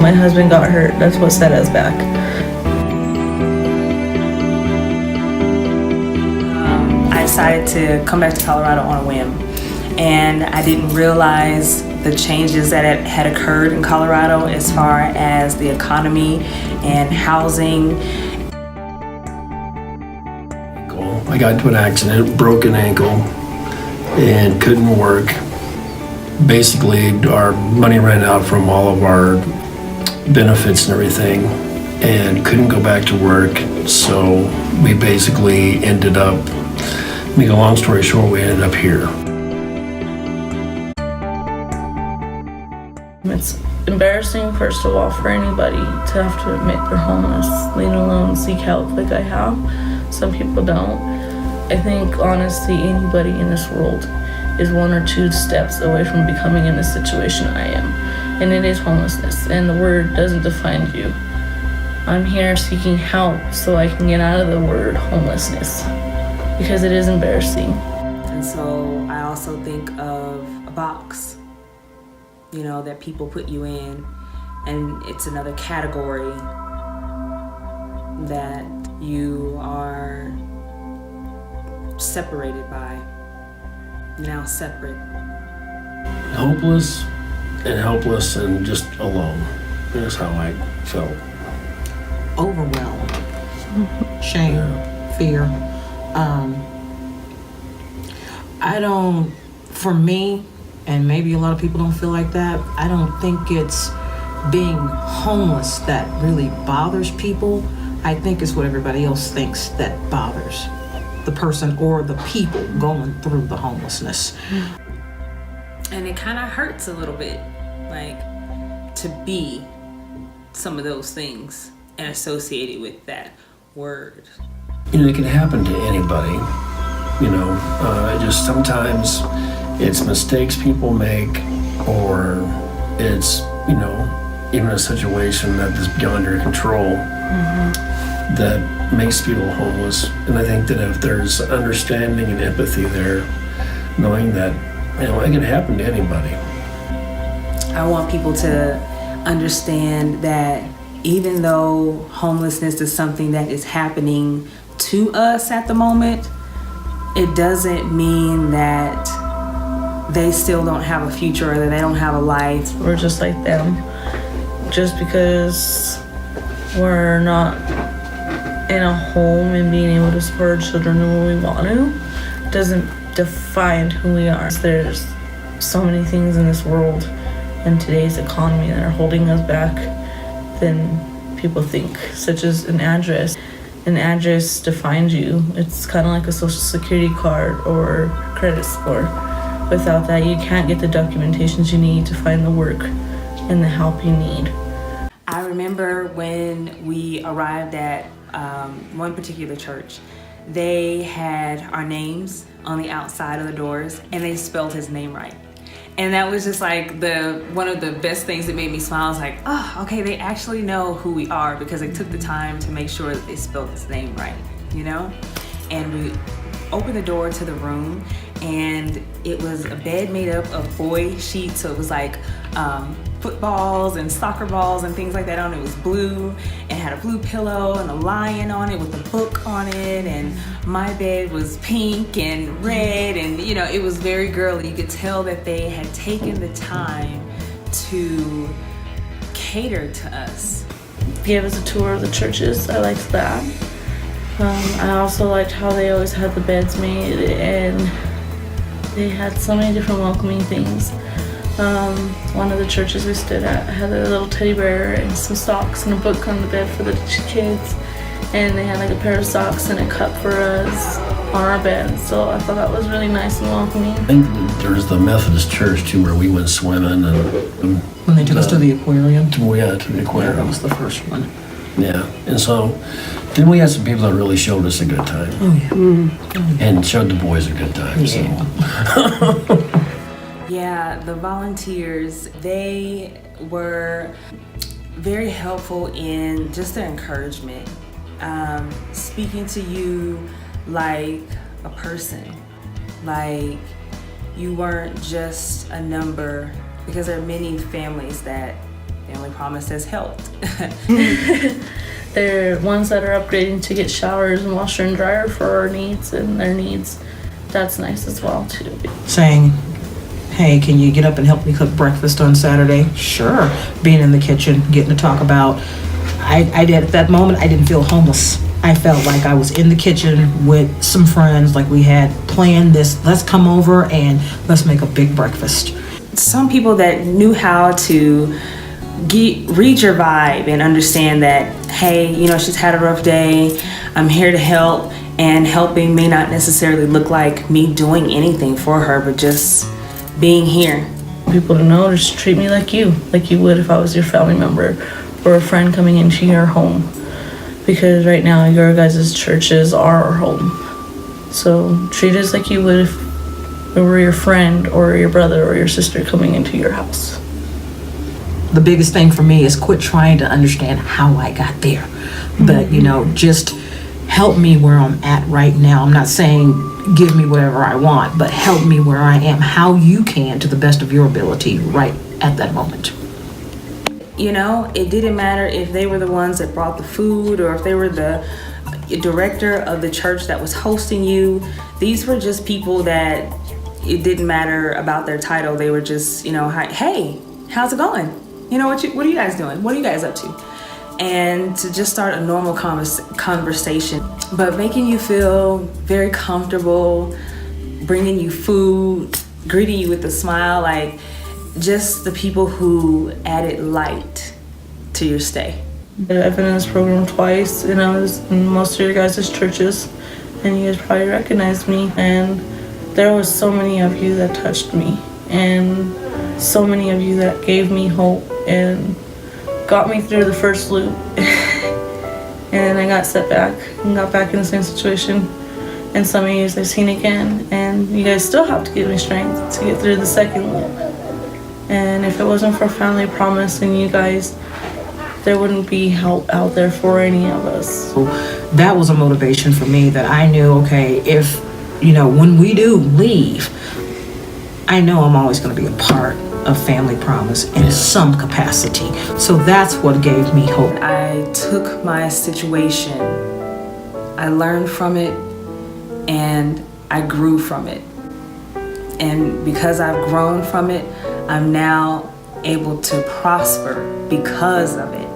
my husband got hurt. That's what set us back. I decided to come back to Colorado on a whim, and I didn't realize the changes that had occurred in Colorado as far as the economy and housing. I got into an accident, broke an ankle, and couldn't work. Basically, our money ran out from all of our benefits and everything, and couldn't go back to work. So we basically ended up, make a long story short, we ended up here. It's embarrassing, first of all, for anybody to have to admit they're homeless, let alone seek help like I have. Some people don't. I think, honestly, anybody in this world is 1 or 2 steps away from becoming in the situation I am. And it is homelessness, and the word doesn't define you. I'm here seeking help so I can get out of the word homelessness, because it is embarrassing. And so I also think of a box, you know, that people put you in, and it's another category that you are separated by. Now separate. Hopeless and helpless and just alone. That's how I felt. Overwhelmed, shame, fear. For me, and maybe a lot of people don't feel like that, I don't think it's being homeless that really bothers people. I think it's what everybody else thinks that bothers the person or the people going through the homelessness. And it kind of hurts a little bit, like, to be some of those things and associated with that word. You know, it can happen to anybody. You know, just sometimes it's mistakes people make, or it's, you know, even a situation that is beyond your control that makes people homeless. And I think that if there's understanding and empathy there, knowing that, you know, it can happen to anybody. I want people to understand that even though homelessness is something that is happening to us at the moment, it doesn't mean that they still don't have a future or that they don't have a life. We're just like them. Just because we're not in a home and being able to support our children the way we want to doesn't define who we are. There's so many things in this world and today's economy that are holding us back than people think, such as an address. An address defines you. It's kind of like a social security card or credit score. Without that, you can't get the documentations you need to find the work and the help you need. I remember when we arrived at one particular church, they had our names on the outside of the doors, and they spelled his name right. And that was just like one of the best things that made me smile. I was like, oh, okay, they actually know who we are because they took the time to make sure that they spelled his name right, you know? And we opened the door to the room, and it was a bed made up of boy sheets. So it was like footballs and soccer balls and things like that on it. It was blue and had a blue pillow and a lion on it with a book on it, and my bed was pink and red, and you know, it was very girly. You could tell that they had taken the time to cater to us. Give us a tour of the churches. I liked that. I also liked how they always had the beds made, and they had so many different welcoming things. One of the churches we stood at had a little teddy bear and some socks and a book on the bed for the kids, and they had like a pair of socks and a cup for us on our bed. So I thought that was really nice and welcoming. I think there's the Methodist church too, where we went swimming and When they took us to the aquarium. to the aquarium. That was the first one. Yeah, and so then we had some people that really showed us a good time. And showed the boys a good time. So. Yeah, the volunteers, they were very helpful in just their encouragement, speaking to you like a person, like you weren't just a number, because there are many families that Family Promise has helped. They're ones that are upgrading to get showers and washer and dryer for our needs and their needs. That's nice as well too. Saying, hey, can you get up and help me cook breakfast on Saturday? Sure. Being in the kitchen, getting to talk about, I did at that moment, I didn't feel homeless. I felt like I was in the kitchen with some friends, like we had planned this, let's come over and let's make a big breakfast. Some people that knew how to read your vibe and understand that, hey, you know, she's had a rough day, I'm here to help, and helping may not necessarily look like me doing anything for her, but just being here. People to know, just treat me like you would if I was your family member or a friend coming into your home. Because right now, your guys' churches are our home. So treat us like you would if we were your friend or your brother or your sister coming into your house. The biggest thing for me is quit trying to understand how I got there. But, you know, just help me where I'm at right now. I'm not saying give me whatever I want, but help me where I am, how you can to the best of your ability right at that moment. You know, it didn't matter if they were the ones that brought the food or if they were the director of the church that was hosting you. These were just people that it didn't matter about their title. They were just, you know, hey, how's it going? You know, what are you guys doing? What are you guys up to? And to just start a normal conversation, but making you feel very comfortable, bringing you food, greeting you with a smile, like just the people who added light to your stay. I've been in this program twice, and I was in most of your guys' churches, and you guys probably recognized me. And there was so many of you that touched me, and so many of you that gave me hope and got me through the first loop. And I got set back and got back in the same situation. And some of you I've seen again, and you guys still have to give me strength to get through the second loop. And if it wasn't for Family Promise and you guys, there wouldn't be help out there for any of us. So that was a motivation for me that I knew, okay, if, you know, when we do leave, I know I'm always going to be a part of Family Promise in some capacity. So that's what gave me hope. I took my situation, I learned from it, and I grew from it. And because I've grown from it, I'm now able to prosper because of it.